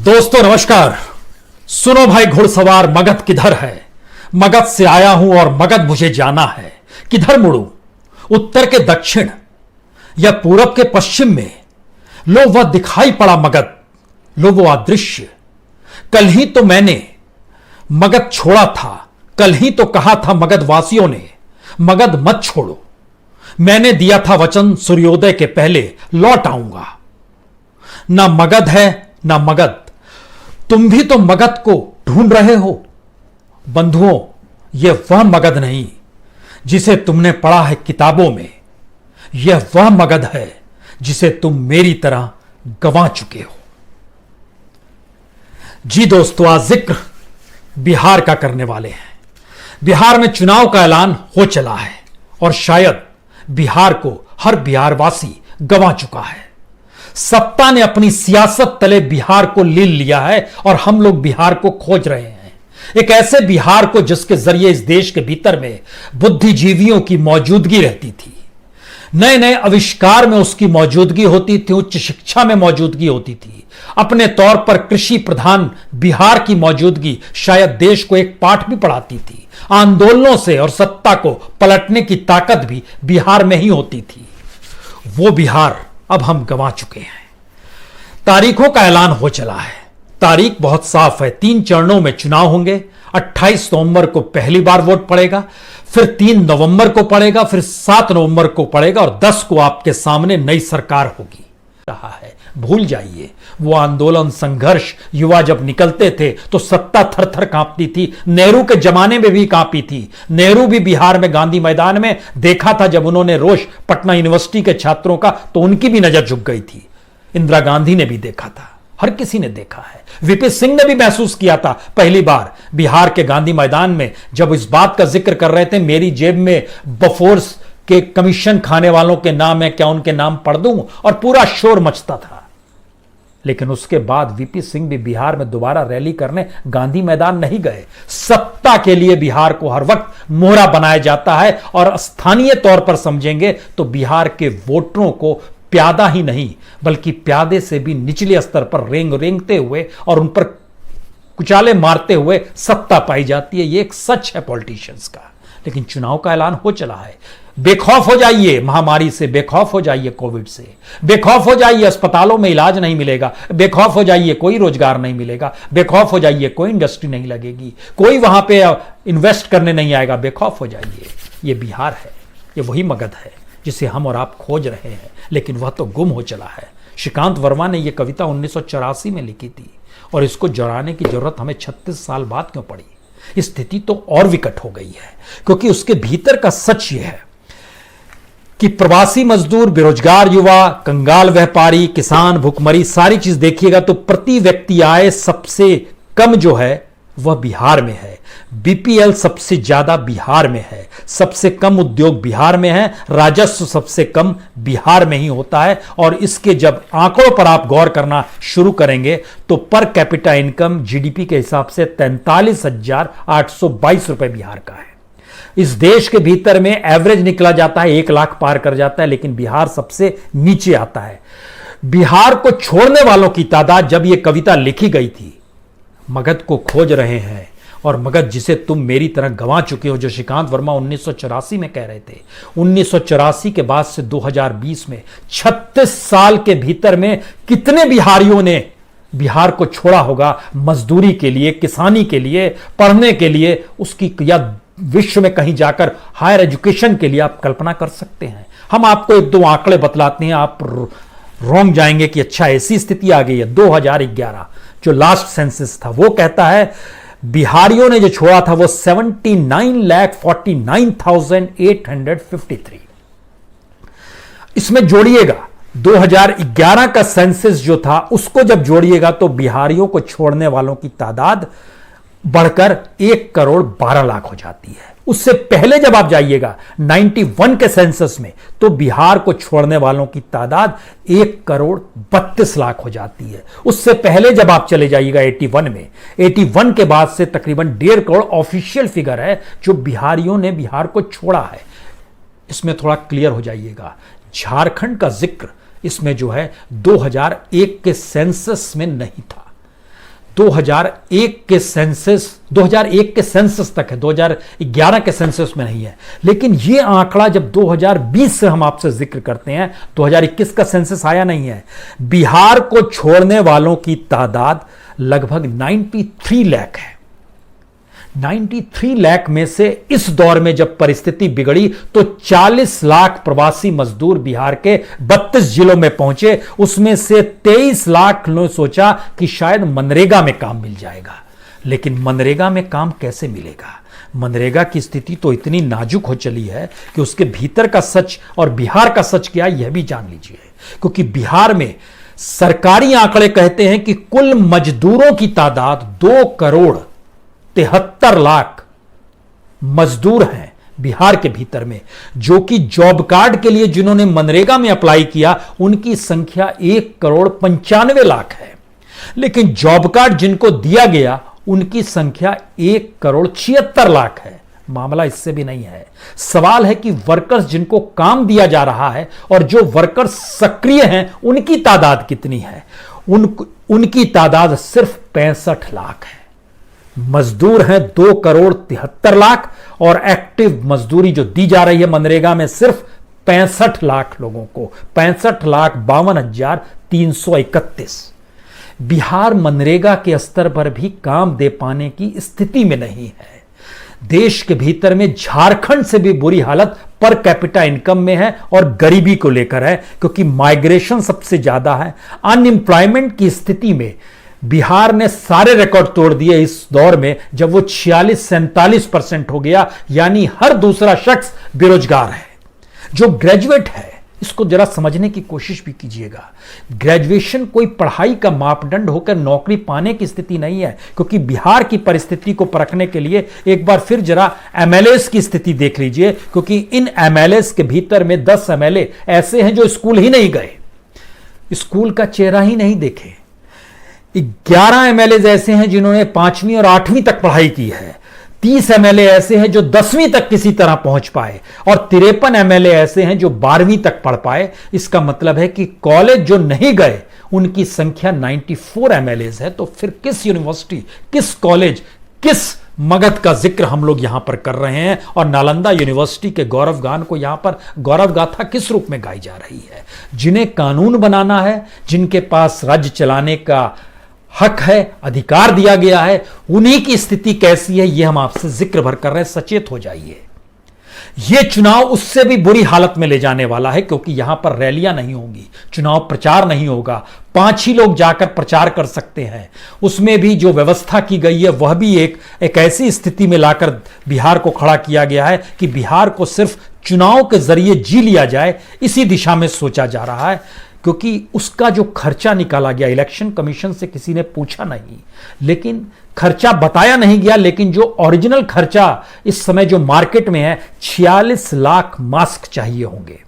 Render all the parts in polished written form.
दोस्तों नमस्कार। सुनो भाई घुड़सवार, मगध किधर है? मगध से आया हूं और मगध मुझे जाना है। किधर मुड़ूं? उत्तर के दक्षिण या पूरब के पश्चिम में? लो वह दिखाई पड़ा मगध, लो वो अदृश्य। कल ही तो मैंने मगध छोड़ा था, कल ही तो कहा था मगध वासियों ने मगध मत छोड़ो। मैंने दिया था वचन सूर्योदय के पहले लौट आऊंगा। ना मगध है ना मगध, तुम भी तो मगध को ढूंढ रहे हो। बंधुओं, यह वह मगध नहीं जिसे तुमने पढ़ा है किताबों में, यह वह मगध है जिसे तुम मेरी तरह गंवा चुके हो। जी दोस्तों, आज जिक्र बिहार का करने वाले हैं। बिहार में चुनाव का ऐलान हो चला है और शायद बिहार को हर बिहारवासी गंवा चुका है। सत्ता ने अपनी सियासत तले बिहार को लील लिया है और हम लोग बिहार को खोज रहे हैं। एक ऐसे बिहार को जिसके जरिए इस देश के भीतर में बुद्धिजीवियों की मौजूदगी रहती थी, नए नए आविष्कार में उसकी मौजूदगी होती थी, उच्च शिक्षा में मौजूदगी होती थी। अपने तौर पर कृषि प्रधान बिहार की मौजूदगी शायद देश को एक पाठ भी पढ़ाती थी। आंदोलनों से और सत्ता को पलटने की ताकत भी बिहार में ही होती थी। वो बिहार अब हम गंवा चुके हैं। तारीखों का ऐलान हो चला है। तारीख बहुत साफ है। 3 चरणों में चुनाव होंगे। 28 नवंबर को पहली बार वोट पड़ेगा, फिर 3 नवंबर को पड़ेगा, फिर 7 नवंबर को पड़ेगा और 10 को आपके सामने नई सरकार होगी। रहा है, भूल जाइए वो आंदोलन, संघर्ष। युवा जब निकलते थे तो सत्ता थर थर कांपती थी। नेहरू के जमाने में भी कांपी थी। नेहरू भी बिहार में गांधी मैदान में देखा था जब उन्होंने रोष पटना यूनिवर्सिटी के छात्रों का, तो उनकी भी नजर झुक गई थी। इंदिरा गांधी ने भी देखा था, हर किसी ने देखा है। वीपी सिंह ने भी महसूस किया था पहली बार बिहार के गांधी मैदान में, जब इस बात का जिक्र कर रहे थे मेरी जेब में बफोर्स के कमीशन खाने वालों के नाम है, क्या उनके नाम पढ़ दूं, और पूरा शोर मचता था। लेकिन उसके बाद वीपी सिंह भी बिहार में दोबारा रैली करने गांधी मैदान नहीं गए। सत्ता के लिए बिहार को हर वक्त मोहरा बनाया जाता है और स्थानीय तौर पर समझेंगे तो बिहार के वोटरों को प्यादा ही नहीं बल्कि प्यादे से भी निचले स्तर पर रेंगते हुए और उन पर कुचाले मारते हुए सत्ता पाई जाती है। यह एक सच है पॉलिटिशियंस का। लेकिन चुनाव का ऐलान हो चला है। बेखौफ हो जाइए महामारी से, बेखौफ हो जाइए कोविड से, बेखौफ हो जाइए अस्पतालों में इलाज नहीं मिलेगा, बेखौफ हो जाइए कोई रोजगार नहीं मिलेगा, बेखौफ हो जाइए कोई इंडस्ट्री नहीं लगेगी, कोई वहां पे इन्वेस्ट करने नहीं आएगा। बेखौफ हो जाइए। ये बिहार है, ये वही मगध है जिसे हम और आप खोज रहे हैं, लेकिन वह तो गुम हो चला है। श्रीकांत वर्मा ने यह कविता 1984 में लिखी थी और इसको जराने की जरूरत हमें 36 साल बाद क्यों पड़ी? स्थिति तो और विकट हो गई है क्योंकि उसके भीतर का सच यह है कि प्रवासी मजदूर, बेरोजगार युवा, कंगाल व्यापारी, किसान, भुखमरी, सारी चीज देखिएगा तो प्रति व्यक्ति आय सबसे कम जो है वह बिहार में है। बीपीएल सबसे ज्यादा बिहार में है। सबसे कम उद्योग बिहार में है। राजस्व सबसे कम बिहार में ही होता है। और इसके जब आंकड़ों पर आप गौर करना शुरू करेंगे तो पर कैपिटा इनकम जीडीपी के हिसाब से 43,822 रुपए बिहार का है। इस देश के भीतर में एवरेज निकला जाता है 1 लाख पार कर जाता है, लेकिन बिहार सबसे नीचे आता है। बिहार को छोड़ने वालों की तादाद, जब यह कविता लिखी गई थी, मगध को खोज रहे हैं और मगध जिसे तुम मेरी तरह गंवा चुके हो, जो श्रीकांत वर्मा 1984 में कह रहे थे। 1984 के बाद से 2020 में 36 साल के भीतर में कितने बिहारियों ने बिहार को छोड़ा होगा? मजदूरी के लिए, किसानी के लिए, पढ़ने के लिए, उसकी या विश्व में कहीं जाकर हायर एजुकेशन के लिए। आप कल्पना कर सकते हैं। हम आपको 1-2 आंकड़े बतलाते हैं, आप रोंग जाएंगे कि अच्छा ऐसी स्थिति आ गई है। 2011 जो लास्ट सेंसस था वो कहता है बिहारियों ने जो छोड़ा था वो 79,49,853। इसमें जोड़िएगा 2011 का सेंसस जो था उसको जब जोड़िएगा तो बिहारियों को छोड़ने वालों की तादाद बढ़कर 1,12,00,000 हो जाती है। उससे पहले जब आप जाइएगा 91 के सेंसस में तो बिहार को छोड़ने वालों की तादाद 1,32,00,000 हो जाती है। उससे पहले जब आप चले जाइएगा 81 में, 81 के बाद से तकरीबन 1.5 करोड़ ऑफिशियल फिगर है जो बिहारियों ने बिहार को छोड़ा है। इसमें थोड़ा क्लियर हो जाइएगा। झारखंड का जिक्र इसमें जो है 2001 के सेंसस में नहीं था। 2001 के सेंसस तक है, 2011 के सेंसस में नहीं है। लेकिन यह आंकड़ा जब 2020 से हम आपसे जिक्र करते हैं, 2021 का सेंसस आया नहीं है, बिहार को छोड़ने वालों की तादाद लगभग 93 लाख है। 93 लाख में से इस दौर में जब परिस्थिति बिगड़ी तो 40 लाख प्रवासी मजदूर बिहार के 32 जिलों में पहुंचे। उसमें से 23 लाख ने सोचा कि शायद मनरेगा में काम मिल जाएगा। लेकिन मनरेगा में काम कैसे मिलेगा? मनरेगा की स्थिति तो इतनी नाजुक हो चली है कि उसके भीतर का सच और बिहार का सच क्या यह भी जान लीजिए। क्योंकि बिहार में सरकारी आंकड़े कहते हैं कि कुल मजदूरों की तादाद 2,73,00,000 मजदूर हैं बिहार के भीतर में, जो कि जॉब कार्ड के लिए जिन्होंने मनरेगा में अप्लाई किया उनकी संख्या 1,95,00,000 है। लेकिन जॉब कार्ड जिनको दिया गया उनकी संख्या 1,76,00,000 है। मामला इससे भी नहीं है। सवाल है कि वर्कर्स जिनको काम दिया जा रहा है और जो वर्कर्स सक्रिय हैं उनकी तादाद कितनी है? उनकी तादाद सिर्फ 65 लाख है। मजदूर हैं 2,73,00,000 और एक्टिव मजदूरी जो दी जा रही है मनरेगा में सिर्फ 65 लाख लोगों को, 65,52,331। बिहार मनरेगा के स्तर पर भी काम दे पाने की स्थिति में नहीं है। देश के भीतर में झारखंड से भी बुरी हालत पर कैपिटा इनकम में है और गरीबी को लेकर है, क्योंकि माइग्रेशन सबसे ज्यादा है। अनएम्प्लॉयमेंट की स्थिति में बिहार ने सारे रिकॉर्ड तोड़ दिए इस दौर में, जब वो 46-47% हो गया, यानी हर दूसरा शख्स बेरोजगार है। जो ग्रेजुएट है, इसको जरा समझने की कोशिश भी कीजिएगा। ग्रेजुएशन कोई पढ़ाई का मापदंड होकर नौकरी पाने की स्थिति नहीं है, क्योंकि बिहार की परिस्थिति को परखने के लिए एक बार फिर जरा एमएलएस की स्थिति देख लीजिए। क्योंकि इन एमएलएस के भीतर में 10 एमएलए ऐसे हैं जो स्कूल ही नहीं गए, स्कूल का चेहरा ही नहीं देखे। 11 एमएलए ऐसे हैं जिन्होंने 5वीं और 8वीं तक पढ़ाई की है। 30 एमएलए ऐसे हैं जो 10वीं तक किसी तरह पहुंच पाए और 53 एमएलए ऐसे हैं जो 12वीं तक पढ़ पाए। इसका मतलब है कि कॉलेज जो नहीं गए उनकी संख्या 94 एमएलए है। तो फिर किस यूनिवर्सिटी, किस कॉलेज, किस मगध का जिक्र हम लोग यहां पर कर रहे हैं? और नालंदा यूनिवर्सिटी के गौरव गान को यहां पर गौरव गाथा किस रूप में गाई जा रही है? जिन्हें कानून बनाना है, जिनके पास राज्य चलाने का हक है, अधिकार दिया गया है, उन्हीं की स्थिति कैसी है यह हम आपसे जिक्र भर कर रहे हैं। सचेत हो जाइए। यह चुनाव उससे भी बुरी हालत में ले जाने वाला है, क्योंकि यहां पर रैलियां नहीं होंगी, चुनाव प्रचार नहीं होगा, 5 ही लोग जाकर प्रचार कर सकते हैं। उसमें भी जो व्यवस्था की गई है वह भी एक ऐसी स्थिति में लाकर बिहार को खड़ा किया गया है कि बिहार को सिर्फ चुनाव के जरिए जी लिया जाए, इसी दिशा में सोचा जा रहा है। क्योंकि उसका जो खर्चा निकाला गया, इलेक्शन कमीशन से किसी ने पूछा नहीं, लेकिन खर्चा बताया नहीं गया, लेकिन जो ओरिजिनल खर्चा इस समय जो मार्केट में है, 46 लाख मास्क चाहिए होंगे,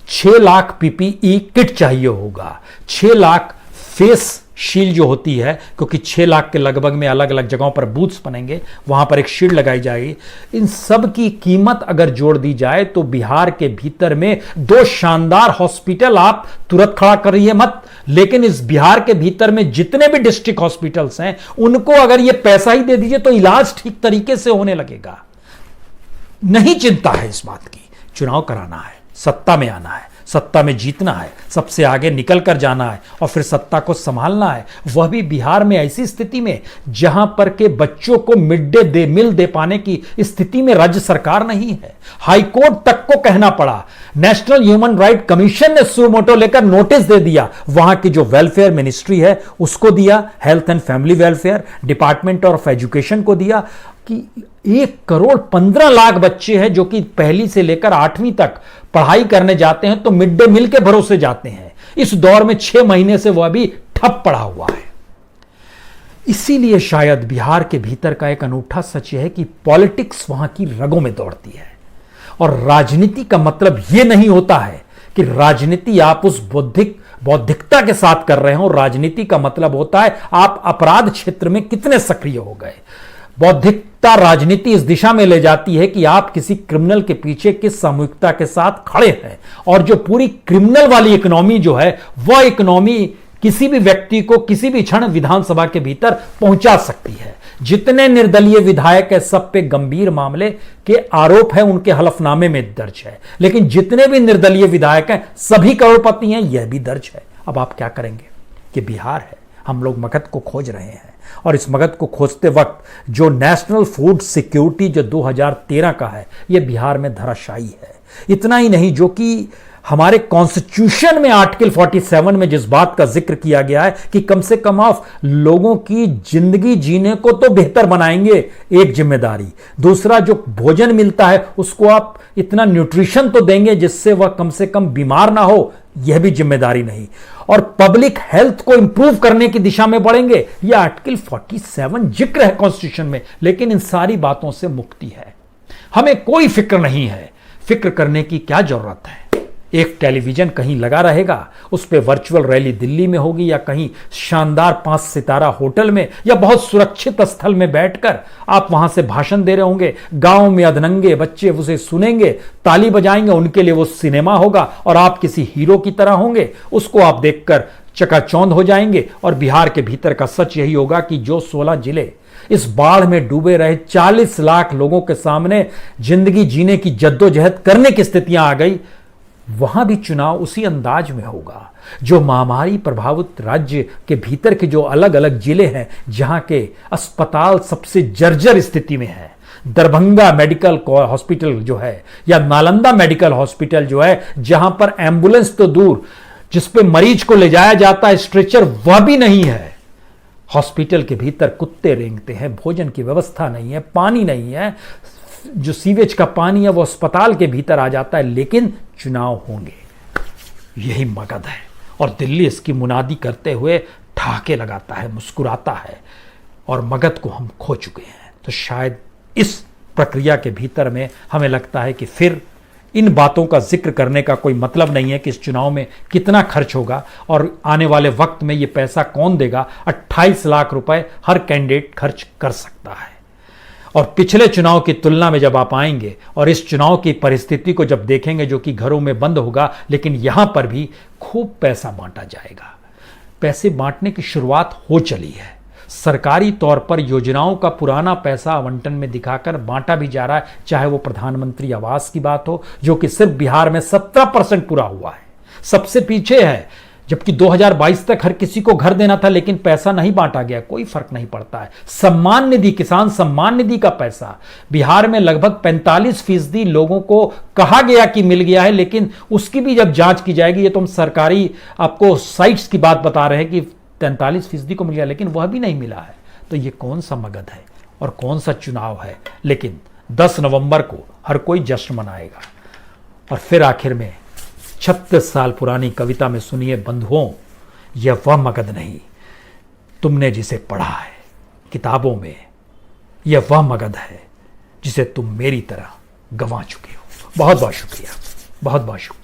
6 लाख पीपीई किट चाहिए होगा, 6 लाख फेस शील्ड जो होती है, क्योंकि 6 लाख के लगभग में अलग अलग जगहों पर बूथ्स बनेंगे, वहां पर एक शील्ड लगाई जाएगी। इन सब की कीमत अगर जोड़ दी जाए तो बिहार के भीतर में 2 शानदार हॉस्पिटल आप तुरंत खड़ा करिए मत, लेकिन इस बिहार के भीतर में जितने भी डिस्ट्रिक्ट हॉस्पिटल्स हैं उनको अगर ये पैसा ही दे दीजिए तो इलाज ठीक तरीके से होने लगेगा। नहीं चिंता है इस बात की। चुनाव कराना है, सत्ता में आना है, सत्ता में जीतना है, सबसे आगे निकल कर जाना है और फिर सत्ता को संभालना है। वह भी बिहार में ऐसी स्थिति में जहां पर के बच्चों को मिड डे मील दे पाने की स्थिति में राज्य सरकार नहीं है। हाईकोर्ट तक को कहना पड़ा, नेशनल ह्यूमन राइट कमीशन ने सुओ मोटो लेकर नोटिस दे दिया, वहां की जो वेलफेयर मिनिस्ट्री है उसको दिया, health and family welfare department of education को दिया कि 1,15,00,000 बच्चे हैं जो कि पहली से लेकर 8वीं तक पढ़ाई करने जाते हैं, तो मिड डे मील के भरोसे जाते हैं। इस दौर में 6 महीने से वह भी ठप पड़ा हुआ है। इसीलिए शायद बिहार के भीतर का एक अनूठा सच है कि पॉलिटिक्स वहां की रगों में दौड़ती है। और राजनीति का मतलब यह नहीं होता है कि राजनीति आप उस बौद्धिकता के साथ कर रहे हो। राजनीति का मतलब होता है आप अपराध क्षेत्र में कितने सक्रिय हो गए। बौद्धिकता राजनीति इस दिशा में ले जाती है कि आप किसी क्रिमिनल के पीछे किस सामूहिकता के साथ खड़े हैं, और जो पूरी क्रिमिनल वाली इकोनॉमी जो है वह इकोनॉमी किसी भी व्यक्ति को किसी भी क्षण विधानसभा के भीतर पहुंचा सकती है। जितने निर्दलीय विधायक है सब पे गंभीर मामले के आरोप है, उनके हलफनामे में दर्ज है, लेकिन जितने भी निर्दलीय विधायक हैं सभी करोड़पति हैं, यह भी दर्ज है। अब आप क्या करेंगे? कि बिहार है, हम लोग मगध को खोज रहे हैं और इस मगध को खोजते वक्त जो नेशनल फूड सिक्योरिटी जो 2013 का है यह बिहार में धराशायी है। इतना ही नहीं, जो कि हमारे कॉन्स्टिट्यूशन में आर्टिकल 47 में जिस बात का जिक्र किया गया है कि कम से कम आप लोगों की जिंदगी जीने को तो बेहतर बनाएंगे, एक जिम्मेदारी। दूसरा, जो भोजन मिलता है उसको आप इतना न्यूट्रिशन तो देंगे जिससे वह कम से कम बीमार ना हो, यह भी जिम्मेदारी नहीं। और पब्लिक हेल्थ को इंप्रूव करने की दिशा में बढ़ेंगे, यह आर्टिकल 47 जिक्र है कॉन्स्टिट्यूशन में, लेकिन इन सारी बातों से मुक्ति है। हमें कोई फिक्र नहीं है। फिक्र करने की क्या जरूरत है? एक टेलीविजन कहीं लगा रहेगा, उस पर वर्चुअल रैली दिल्ली में होगी या कहीं शानदार 5 सितारा होटल में या बहुत सुरक्षित स्थल में बैठकर आप वहां से भाषण दे रहे होंगे। गांव में अधनंगे बच्चे उसे सुनेंगे, ताली बजाएंगे, उनके लिए वो सिनेमा होगा और आप किसी हीरो की तरह होंगे। उसको आप देखकर चकाचौंध हो जाएंगे। और बिहार के भीतर का सच यही होगा कि जो 16 जिले इस बाढ़ में डूबे रहे 40 लाख लोगों के सामने जिंदगी जीने की जद्दोजहद करने की स्थितियां आ गई, वहां भी चुनाव उसी अंदाज में होगा। जो महामारी प्रभावित राज्य के भीतर के जो अलग अलग जिले हैं जहां के अस्पताल सबसे जर्जर स्थिति में है, दरभंगा मेडिकल हॉस्पिटल जो है या नालंदा मेडिकल हॉस्पिटल जो है, जहां पर एम्बुलेंस तो दूर, जिस पे मरीज को ले जाया जाता है स्ट्रेचर वह भी नहीं है। हॉस्पिटल के भीतर कुत्ते रेंगते हैं, भोजन की व्यवस्था नहीं है, पानी नहीं है, जो सीवेज का पानी है वो अस्पताल के भीतर आ जाता है, लेकिन चुनाव होंगे। यही मगध है और दिल्ली इसकी मुनादी करते हुए ठहाके लगाता है, मुस्कुराता है और मगध को हम खो चुके हैं। तो शायद इस प्रक्रिया के भीतर में हमें लगता है कि फिर इन बातों का जिक्र करने का कोई मतलब नहीं है कि इस चुनाव में कितना खर्च होगा और आने वाले वक्त में ये पैसा कौन देगा। 28 लाख रुपए हर कैंडिडेट खर्च कर सकता है। और पिछले चुनाव की तुलना में जब आप आएंगे और इस चुनाव की परिस्थिति को जब देखेंगे, जो कि घरों में बंद होगा, लेकिन यहां पर भी खूब पैसा बांटा जाएगा। पैसे बांटने की शुरुआत हो चली है। सरकारी तौर पर योजनाओं का पुराना पैसा आवंटन में दिखाकर बांटा भी जा रहा है, चाहे वो प्रधानमंत्री आवास की बात हो, जो कि सिर्फ बिहार में 17% पूरा हुआ है, सबसे पीछे है। जबकि 2022 तक हर किसी को घर देना था, लेकिन पैसा नहीं बांटा गया, कोई फर्क नहीं पड़ता है। सम्मान निधि, किसान सम्मान निधि का पैसा बिहार में लगभग 45% लोगों को कहा गया कि मिल गया है, लेकिन उसकी भी जब जांच की जाएगी, ये तो हम सरकारी आपको साइट्स की बात बता रहे हैं कि 43% को मिल गया, लेकिन वह भी नहीं मिला है। तो ये कौन सा मगध है और कौन सा चुनाव है? लेकिन 10 नवंबर को हर कोई जश्न मनाएगा। और फिर आखिर में 36 साल पुरानी कविता में सुनिए बंधुओं, यह वह मगध नहीं तुमने जिसे पढ़ा है किताबों में, यह वह मगध है जिसे तुम मेरी तरह गंवा चुके हो। बहुत बहुत शुक्रिया, बहुत बहुत शुक्रिया।